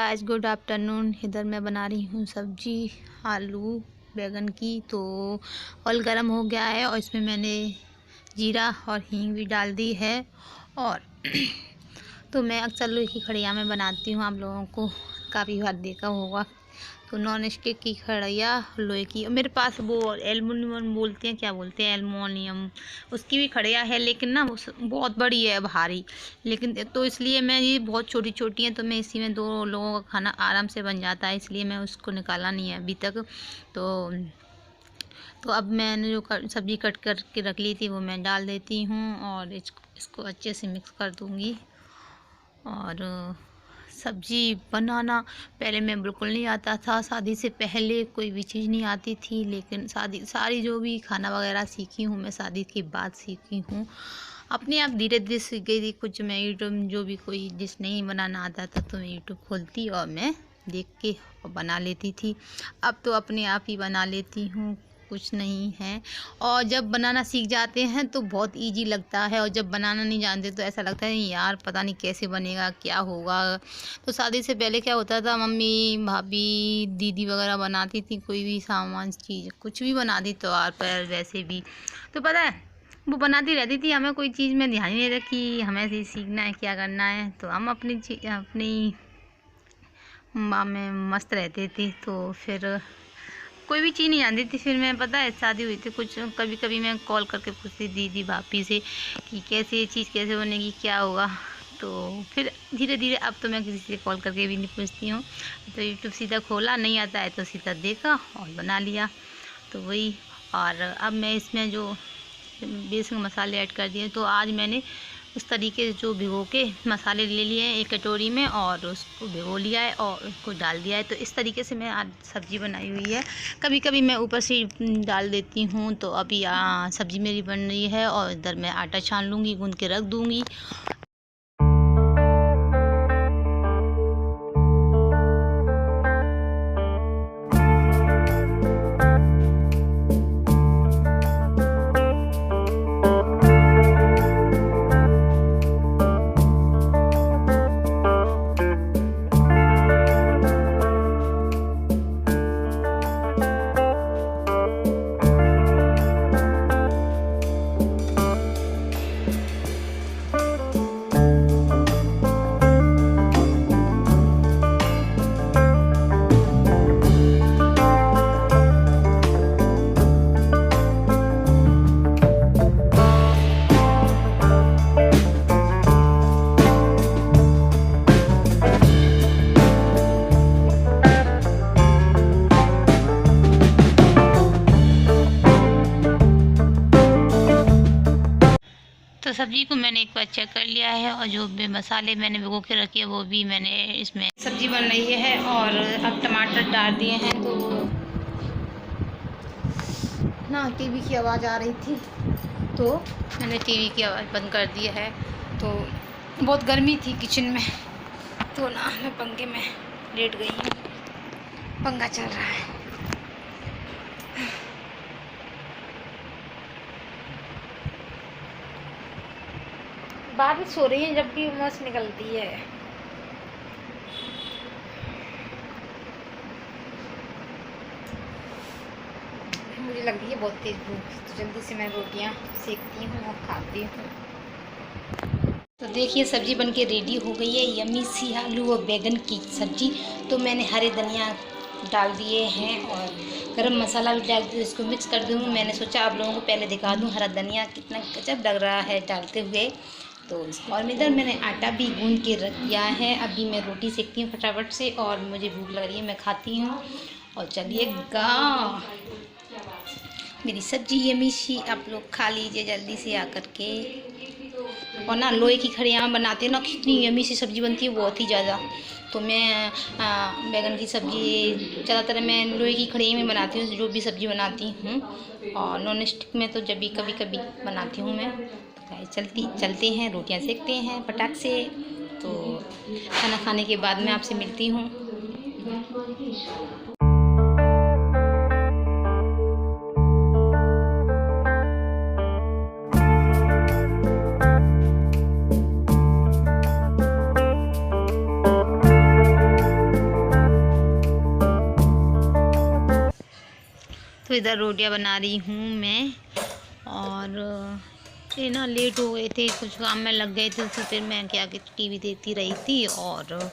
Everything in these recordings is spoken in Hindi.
Guys, good afternoon. इधर मैं बना रही हूँ सब्जी आलू बैंगन की। तो ऑयल गरम हो गया है और इसमें मैंने जीरा और हींग भी डाल दी है। और तो मैं अक्सर लोहे की कढ़ाई में बनाती हूँ, आप लोगों को काफ़ी बार देखा होगा। तो नॉन स्टिक की कढ़ाइयाँ लोहे की, मेरे पास वो एल्युमिनियम बोलते हैं, क्या बोलते हैं, एल्युमिनियम, उसकी भी कढ़ाइयाँ है, लेकिन ना वो बहुत बड़ी है, भारी। लेकिन तो इसलिए मैं, ये बहुत छोटी छोटी हैं, तो मैं इसी में 2 लोगों का खाना आराम से बन जाता है, इसलिए मैं उसको निकाला नहीं है अभी तक। तो अब मैंने जो सब्ज़ी कट करके रख ली थी वो मैं डाल देती हूँ और इसको अच्छे से मिक्स कर दूँगी। और सब्ज़ी बनाना पहले मैं बिल्कुल नहीं आता था, शादी से पहले कोई भी चीज़ नहीं आती थी, लेकिन सारी जो भी खाना वगैरह सीखी हूँ मैं शादी के बाद सीखी हूँ। अपने आप धीरे धीरे सीख गई थी। कुछ मैं यूट्यूब, जो भी कोई डिश नहीं बनाना आता था तो मैं यूट्यूब खोलती और मैं देख के बना लेती थी। अब तो अपने आप ही बना लेती हूँ, कुछ नहीं है। और जब बनाना सीख जाते हैं तो बहुत इजी लगता है, और जब बनाना नहीं जानते तो ऐसा लगता है यार पता नहीं कैसे बनेगा, क्या होगा। तो शादी से पहले क्या होता था, मम्मी भाभी दीदी वगैरह बनाती थी, कोई भी सामान चीज़ कुछ भी बनाती, त्योहार पर वैसे भी। तो पता है वो बनाती रहती थी, हमें कोई चीज़ में ध्यान ही नहीं रखी, हमें ऐसे ही सीखना है, क्या करना है। तो हम अपनी माँ में मस्त रहते थे। तो फिर कोई भी चीज़ नहीं जानती थी। फिर मैं, पता है, शादी हुई थी, कुछ कभी कभी मैं कॉल करके पूछती दीदी भाभी से कि कैसे ये चीज़ कैसे बनेगी, क्या होगा। तो फिर धीरे धीरे अब तो मैं किसी से कॉल करके भी नहीं पूछती हूँ। तो यूट्यूब सीधा खोला, नहीं आता है तो सीधा देखा और बना लिया, तो वही। और अब मैं इसमें जो बेसिक मसाले ऐड कर दिए, तो आज मैंने उस तरीके से जो भिगो के मसाले ले लिए हैं एक कटोरी में, और उसको भिगो लिया है और उसको डाल दिया है। तो इस तरीके से मैं आज सब्ज़ी बनाई हुई है। कभी कभी मैं ऊपर से डाल देती हूँ। तो अभी सब्ज़ी मेरी बन रही है और इधर मैं आटा छान लूँगी, गूँध के रख दूँगी। तो सब्ज़ी को मैंने एक बार चेक कर लिया है, और जो भी मसाले मैंने भिगो के रखे हैं वो भी मैंने, इसमें सब्ज़ी बन रही है। और अब टमाटर डाल दिए हैं। तो ना टीवी की आवाज़ आ रही थी, तो मैंने टीवी की आवाज़ बंद कर दी है। तो बहुत गर्मी थी किचन में, तो ना मैं पंखे में लेट गई हूँ, पंखा चल रहा है। बारिश हो रही है जबकि उमस निकलती है। मुझे लग रही है बहुत तेज़ भूख, तो जल्दी से मैं रोटियां सेकती हूँ और खाती हूँ। तो देखिए सब्ज़ी बनके रेडी हो गई है, यम्मी सी आलू और बैंगन की सब्ज़ी। तो मैंने हरे धनिया डाल दिए हैं और गरम मसाला भी डाल दिया, इसको मिक्स कर दूँ। मैंने सोचा आप लोगों को पहले दिखा दूँ हरा धनिया कितना गजब लग रहा है डालते हुए। तो और इधर मैंने आटा भी गूंद के रख दिया है। अभी मैं रोटी सेकती हूँ फटाफट से, और मुझे भूख लग रही है, मैं खाती हूँ। और चलिएगा, मेरी सब्जी यम्मी सी आप लोग खा लीजिए जल्दी से आकर के। और ना लोहे की कढ़ाई में बनाते हैं ना, कितनी यम्मी सी सब्ज़ी बनती है, बहुत ही ज़्यादा। तो मैं बैंगन की सब्ज़ी ज़्यादातर मैं लोहे की कढ़ाई में बनाती हूँ, जो भी सब्ज़ी बनाती हूँ। और नॉन स्टिक में तो जब भी कभी कभी बनाती हूँ मैं। तो चलते हैं, रोटियां सेकते हैं फटाक से। तो खाना खाने के बाद मैं आपसे मिलती हूँ। तो इधर रोटियां बना रही हूँ मैं। और ये ना लेट हो गए थे, कुछ काम में लग गए थे, तो फिर मैं क्या कि टीवी देखती रही थी और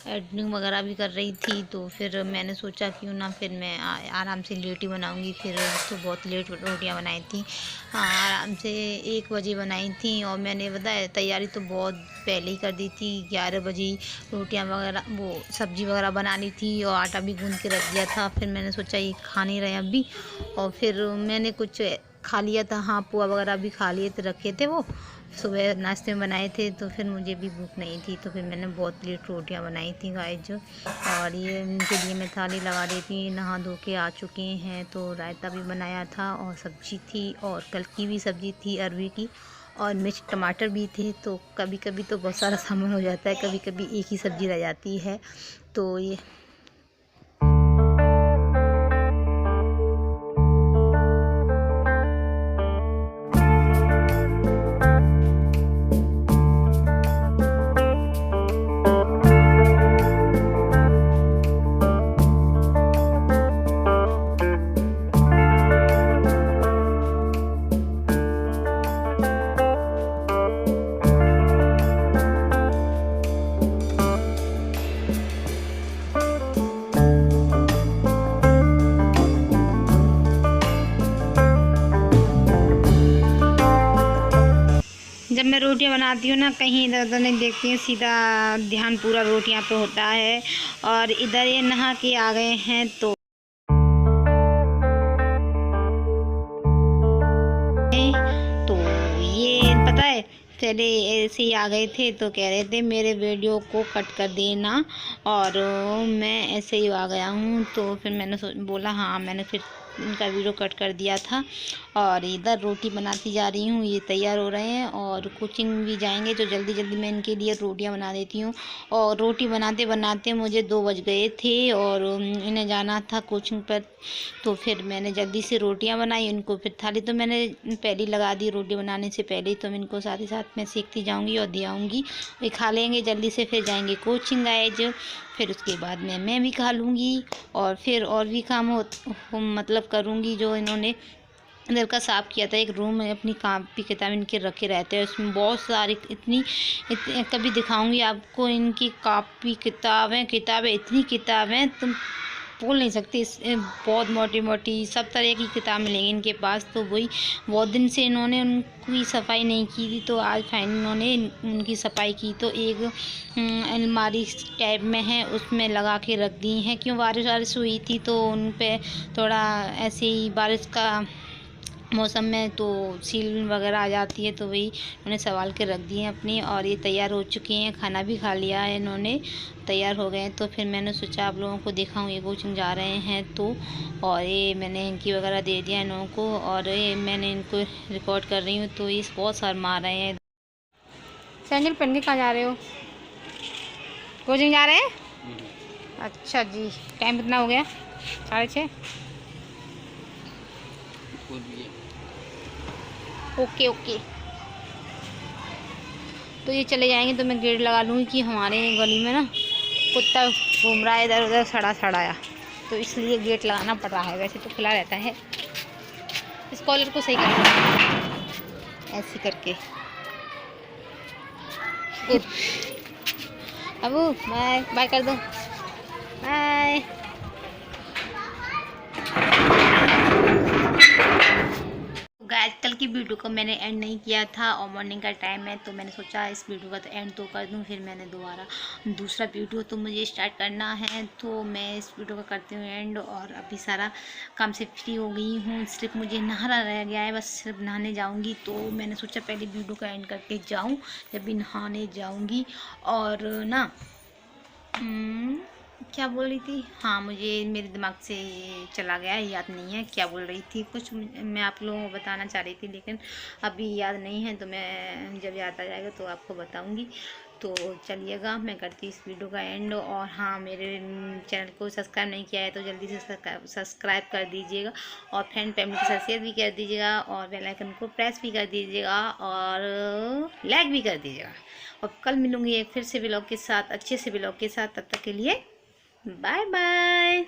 एडिटिंग वगैरह भी कर रही थी। तो फिर मैंने सोचा क्यों ना फिर मैं आराम से लेट ही बनाऊंगी। फिर तो बहुत लेट रोटियां बनाई थी, आराम से 1 बजे बनाई थी। और मैंने बताया तैयारी तो बहुत पहले ही कर दी थी, 11 बजे रोटियां वगैरह वो सब्ज़ी वगैरह बना ली थी और आटा भी गूंद के रख दिया था। फिर मैंने सोचा ये खा नहीं रहे अभी, और फिर मैंने कुछ खा लिया था, हाँ पोहा वगैरह भी खा लिए थे, रखे थे वो सुबह नाश्ते में बनाए थे। तो फिर मुझे भी भूख नहीं थी, तो फिर मैंने बहुत लेट रोटियां बनाई थी गाइस। और ये उनके लिए मैं थाली लगा रही थी। नहा धो के आ चुके हैं, तो रायता भी बनाया था और सब्जी थी, और कल की भी सब्जी थी अरवी की, और मिर्च टमाटर भी थे। तो कभी कभी तो बहुत सारा सामान हो जाता है, कभी कभी एक ही सब्ज़ी रह जाती है। तो ये जब मैं रोटियां बनाती हूँ ना, कहीं इधर उधर नहीं देखती हूँ, सीधा ध्यान पूरा रोटियां पे होता है। और इधर ये नहा के आ गए हैं, तो ये पता है पहले ऐसे ही आ गए थे, तो कह रहे थे मेरे वीडियो को कट कर देना, और मैं ऐसे ही आ गया हूँ। तो फिर मैंने बोला हाँ, मैंने फिर इनका वीडियो कट कर दिया था। और इधर रोटी बनाती जा रही हूँ, ये तैयार हो रहे हैं और कोचिंग भी जाएंगे, तो जल्दी जल्दी मैं इनके लिए रोटियां बना देती हूँ। और रोटी बनाते बनाते मुझे 2 बज गए थे, और इन्हें जाना था कोचिंग पर। तो फिर मैंने जल्दी से रोटियां बनाई, इनको फिर थाली तो मैंने पहले लगा दी रोटी बनाने से पहले ही। तो मैं इनको साथ ही साथ में सीखती जाऊँगी और दे आऊँगी, वे खा लेंगे जल्दी से, फिर जाएंगे कोचिंग गाइज। फिर उसके बाद मैं भी खा लूँगी, और फिर और भी काम मतलब करूँगी। जो इन्होंने इधर का साफ़ किया था, एक रूम में अपनी कापी किताब इनके रखे रहते हैं, उसमें बहुत सारी कभी दिखाऊंगी आपको इनकी कापी किताबें इतनी किताबें तुम बोल नहीं सकती। बहुत मोटी मोटी सब तरह की किताब मिलेंगी इनके पास। तो वही बहुत दिन से इन्होंने उनकी सफाई नहीं की थी, तो आज फाइनल इन्होंने उनकी सफाई की। तो एक अलमारी टाइप में है, उसमें लगा के रख दी हैं। क्यों बारिश हुई थी, तो उन पे थोड़ा ऐसे ही बारिश का मौसम में तो सील वगैरह आ जाती है, तो वही उन्होंने संभाल के रख दिए हैं अपनी। और ये तैयार हो चुकी हैं, खाना भी खा लिया है इन्होंने, तैयार हो गए हैं। तो फिर मैंने सोचा आप लोगों को दिखाऊं, ये कोचिंग जा रहे हैं तो। और ये मैंने इनकी वगैरह दे दिया इन लोगों को, और ये मैंने इनको रिकॉर्ड कर रही हूँ। तो ये बहुत शर्मा रहे हैं। सैंडल पहन के कहाँ जा रहे हो? कोचिंग जा रहे हैं? अच्छा जी। टाइम कितना हो गया? 6:30। Okay okay. तो ये चले जाएंगे, तो मैं गेट लगा लूँगी कि हमारे गली में ना कुत्ता घूम रहा है इधर उधर सड़ाया, तो इसलिए गेट लगाना पड़ रहा है। वैसे तो खुला रहता है। इस कॉलर को सही कर ऐसे करके। अबू बाय बाय कर दो, बाय। गाइस कल की वीडियो को मैंने एंड नहीं किया था, और मॉर्निंग का टाइम है, तो मैंने सोचा इस वीडियो का तो एंड तो कर दूं। फिर मैंने दोबारा दूसरा वीडियो तो मुझे स्टार्ट करना है, तो मैं इस वीडियो का करती हूँ एंड। और अभी सारा काम से फ्री हो गई हूँ, सिर्फ मुझे नहाना रह गया है, बस सिर्फ नहाने जाऊँगी। तो मैंने सोचा पहले वीडियो का एंड करके जाऊँ, जब भी नहाने जाऊँगी। और ना क्या बोल रही थी, हाँ मुझे मेरे दिमाग से चला गया, याद नहीं है क्या बोल रही थी। कुछ मैं आप लोगों को बताना चाह रही थी, लेकिन अभी याद नहीं है। तो मैं जब याद आ जाएगा तो आपको बताऊंगी। तो चलिएगा, मैं करती इस वीडियो का एंड। और हाँ, मेरे चैनल को सब्सक्राइब नहीं किया है तो जल्दी से सब्सक्राइब कर दीजिएगा, और फ्रेंड फैमिली के साथ शेयर भी कर दीजिएगा, और बेल आइकन को प्रेस भी कर दीजिएगा, और लाइक भी कर दीजिएगा। और कल मिलूँगी एक फिर से व्लॉग के साथ, अच्छे से व्लॉग के साथ। तब तक के लिए बाय बाय।